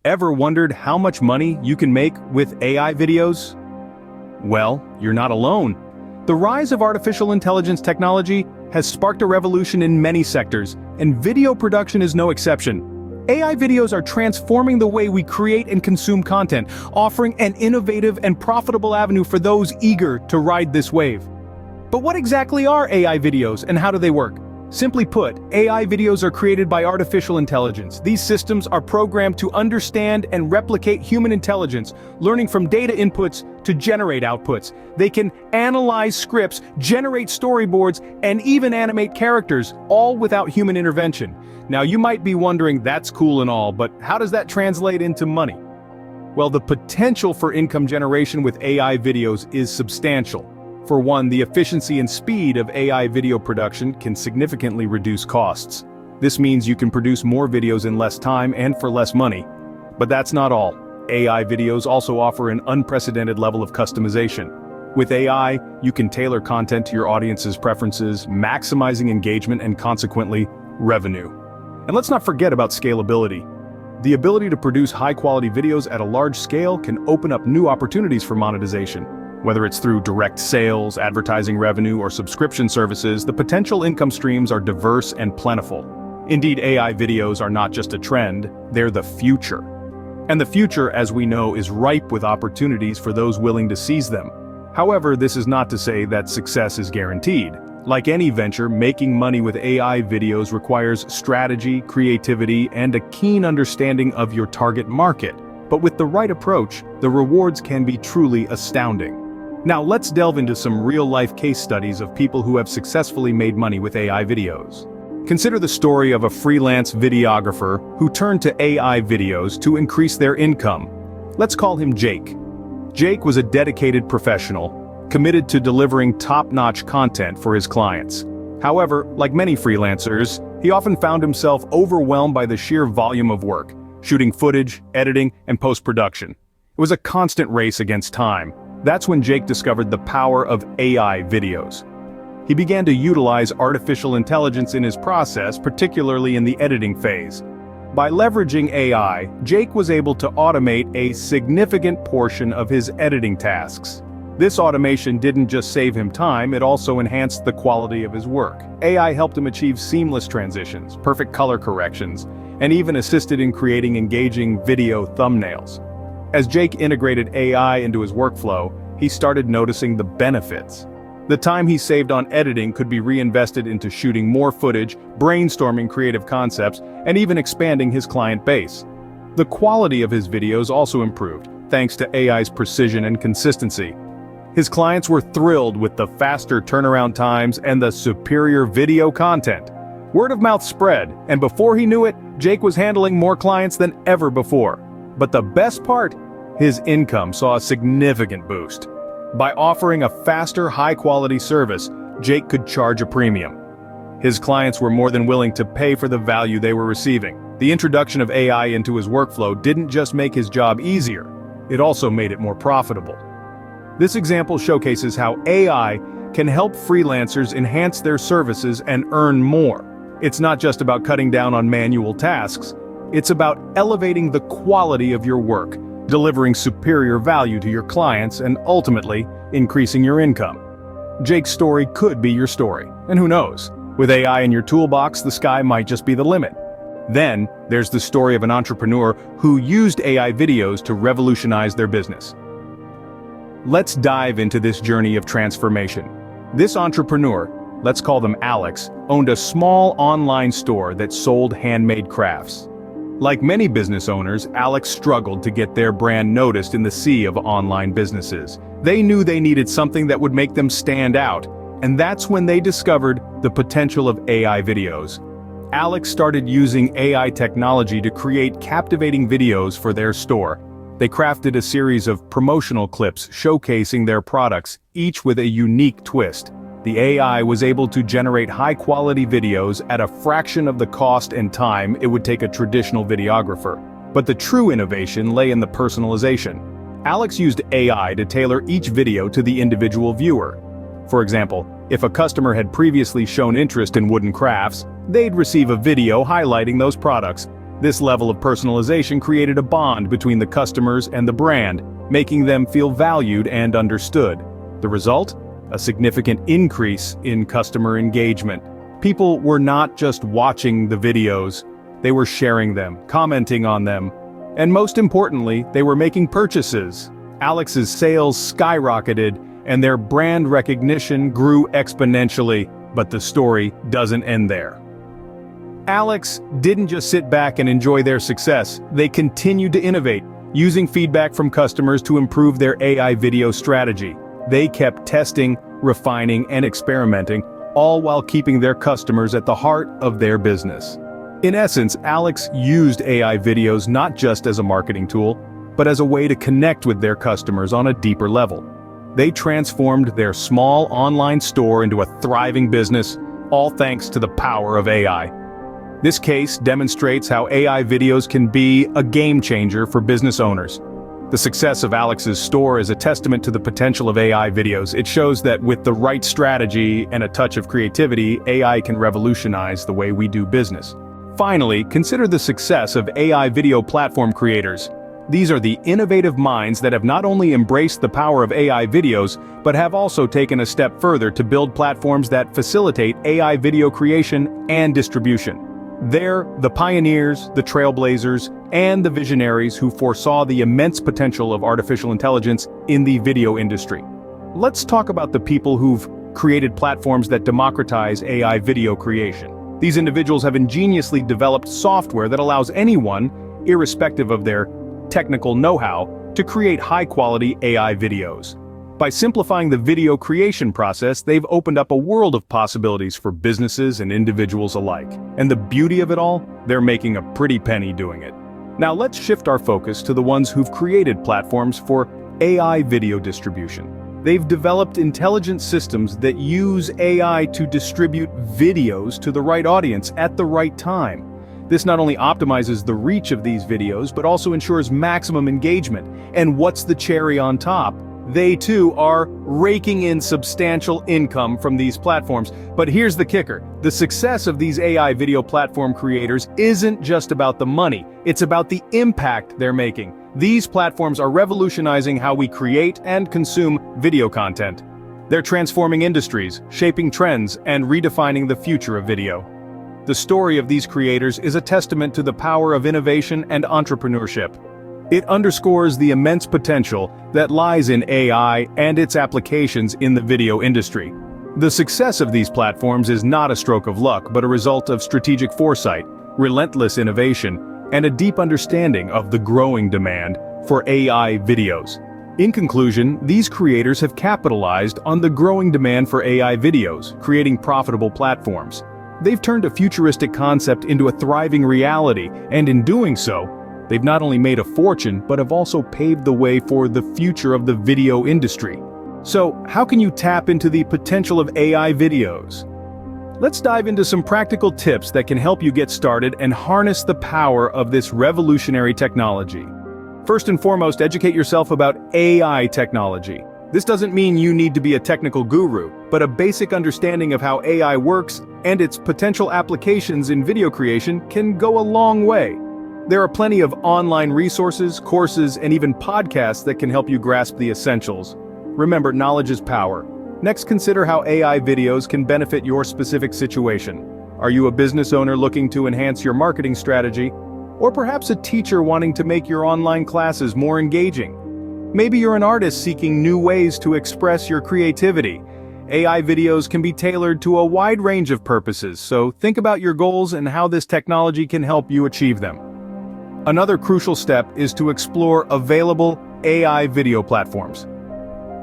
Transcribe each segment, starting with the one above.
Ever wondered how much money you can make with AI videos? Well, you're not alone. The rise of artificial intelligence technology has sparked a revolution in many sectors, and video production is no exception. AI videos are transforming the way we create and consume content, offering an innovative and profitable avenue for those eager to ride this wave. But what exactly are AI videos and how do they work? Simply put, AI videos are created by artificial intelligence. These systems are programmed to understand and replicate human intelligence, learning from data inputs to generate outputs. They can analyze scripts, generate storyboards, and even animate characters, all without human intervention. Now you might be wondering, that's cool and all, but how does that translate into money? Well, the potential for income generation with AI videos is substantial. For one, the efficiency and speed of AI video production can significantly reduce costs. This means you can produce more videos in less time and for less money. But that's not all. AI videos also offer an unprecedented level of customization. With AI, you can tailor content to your audience's preferences, maximizing engagement and consequently, revenue. And let's not forget about scalability. The ability to produce high-quality videos at a large scale can open up new opportunities for monetization. Whether it's through direct sales, advertising revenue, or subscription services, the potential income streams are diverse and plentiful. Indeed, AI videos are not just a trend, they're the future. And the future, as we know, is ripe with opportunities for those willing to seize them. However, this is not to say that success is guaranteed. Like any venture, making money with AI videos requires strategy, creativity, and a keen understanding of your target market. But with the right approach, the rewards can be truly astounding. Now let's delve into some real-life case studies of people who have successfully made money with AI videos. Consider the story of a freelance videographer who turned to AI videos to increase their income. Let's call him Jake. Jake was a dedicated professional, committed to delivering top-notch content for his clients. However, like many freelancers, he often found himself overwhelmed by the sheer volume of work, shooting footage, editing, and post-production. It was a constant race against time. That's when Jake discovered the power of AI videos. He began to utilize artificial intelligence in his process, particularly in the editing phase. By leveraging AI, Jake was able to automate a significant portion of his editing tasks. This automation didn't just save him time, it also enhanced the quality of his work. AI helped him achieve seamless transitions, perfect color corrections, and even assisted in creating engaging video thumbnails. As Jake integrated AI into his workflow, he started noticing the benefits. The time he saved on editing could be reinvested into shooting more footage, brainstorming creative concepts, and even expanding his client base. The quality of his videos also improved, thanks to AI's precision and consistency. His clients were thrilled with the faster turnaround times and the superior video content. Word of mouth spread, and before he knew it, Jake was handling more clients than ever before. But the best part? His income saw a significant boost. By offering a faster, high-quality service, Jake could charge a premium. His clients were more than willing to pay for the value they were receiving. The introduction of AI into his workflow didn't just make his job easier, it also made it more profitable. This example showcases how AI can help freelancers enhance their services and earn more. It's not just about cutting down on manual tasks. It's about elevating the quality of your work, delivering superior value to your clients, and ultimately, increasing your income. Jake's story could be your story, and who knows, with AI in your toolbox, the sky might just be the limit. Then, there's the story of an entrepreneur who used AI videos to revolutionize their business. Let's dive into this journey of transformation. This entrepreneur, let's call them Alex, owned a small online store that sold handmade crafts. Like many business owners, Alex struggled to get their brand noticed in the sea of online businesses. They knew they needed something that would make them stand out, and that's when they discovered the potential of AI videos. Alex started using AI technology to create captivating videos for their store. They crafted a series of promotional clips showcasing their products, each with a unique twist. The AI was able to generate high-quality videos at a fraction of the cost and time it would take a traditional videographer. But the true innovation lay in the personalization. Alex used AI to tailor each video to the individual viewer. For example, if a customer had previously shown interest in wooden crafts, they'd receive a video highlighting those products. This level of personalization created a bond between the customers and the brand, making them feel valued and understood. The result? A significant increase in customer engagement. People were not just watching the videos, they were sharing them, commenting on them, and most importantly, they were making purchases. Alex's sales skyrocketed, and their brand recognition grew exponentially, but the story doesn't end there. Alex didn't just sit back and enjoy their success, they continued to innovate, using feedback from customers to improve their AI video strategy. They kept testing, refining, and experimenting, all while keeping their customers at the heart of their business. In essence, Alex used AI videos not just as a marketing tool, but as a way to connect with their customers on a deeper level. They transformed their small online store into a thriving business, all thanks to the power of AI. This case demonstrates how AI videos can be a game changer for business owners. The success of Alex's store is a testament to the potential of AI videos. It shows that with the right strategy and a touch of creativity, AI can revolutionize the way we do business. Finally, consider the success of AI video platform creators. These are the innovative minds that have not only embraced the power of AI videos, but have also taken a step further to build platforms that facilitate AI video creation and distribution. They're the pioneers, the trailblazers, and the visionaries who foresaw the immense potential of artificial intelligence in the video industry. Let's talk about the people who've created platforms that democratize AI video creation. These individuals have ingeniously developed software that allows anyone, irrespective of their technical know-how, to create high-quality AI videos. By simplifying the video creation process, they've opened up a world of possibilities for businesses and individuals alike. And the beauty of it all? They're making a pretty penny doing it. Now let's shift our focus to the ones who've created platforms for AI video distribution. They've developed intelligent systems that use AI to distribute videos to the right audience at the right time. This not only optimizes the reach of these videos, but also ensures maximum engagement. And what's the cherry on top? They too are raking in substantial income from these platforms. But here's the kicker. The success of these AI video platform creators isn't just about the money, it's about the impact they're making. These platforms are revolutionizing how we create and consume video content. They're transforming industries, shaping trends, and redefining the future of video. The story of these creators is a testament to the power of innovation and entrepreneurship. It underscores the immense potential that lies in AI and its applications in the video industry. The success of these platforms is not a stroke of luck, but a result of strategic foresight, relentless innovation, and a deep understanding of the growing demand for AI videos. In conclusion, these creators have capitalized on the growing demand for AI videos, creating profitable platforms. They've turned a futuristic concept into a thriving reality, and in doing so, they've not only made a fortune, but have also paved the way for the future of the video industry. So, how can you tap into the potential of AI videos? Let's dive into some practical tips that can help you get started and harness the power of this revolutionary technology. First and foremost, educate yourself about AI technology. This doesn't mean you need to be a technical guru, but a basic understanding of how AI works and its potential applications in video creation can go a long way. There are plenty of online resources, courses, and even podcasts that can help you grasp the essentials. Remember, knowledge is power. Next, consider how AI videos can benefit your specific situation. Are you a business owner looking to enhance your marketing strategy? Or perhaps a teacher wanting to make your online classes more engaging? Maybe you're an artist seeking new ways to express your creativity. AI videos can be tailored to a wide range of purposes, so think about your goals and how this technology can help you achieve them. Another crucial step is to explore available AI video platforms.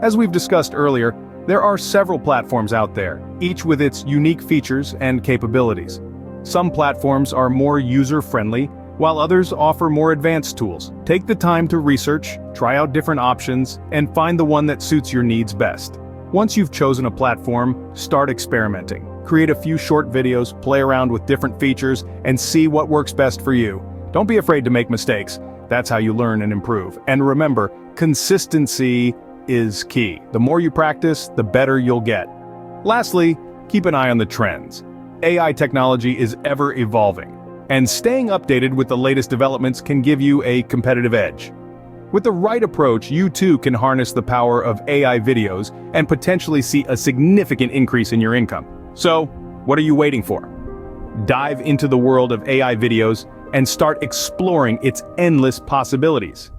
As we've discussed earlier, there are several platforms out there, each with its unique features and capabilities. Some platforms are more user-friendly, while others offer more advanced tools. Take the time to research, try out different options, and find the one that suits your needs best. Once you've chosen a platform, start experimenting. Create a few short videos, play around with different features, and see what works best for you. Don't be afraid to make mistakes. That's how you learn and improve. And remember, consistency is key. The more you practice, the better you'll get. Lastly, keep an eye on the trends. AI technology is ever evolving. And staying updated with the latest developments can give you a competitive edge. With the right approach, you too can harness the power of AI videos and potentially see a significant increase in your income. So, what are you waiting for? Dive into the world of AI videos and start exploring its endless possibilities.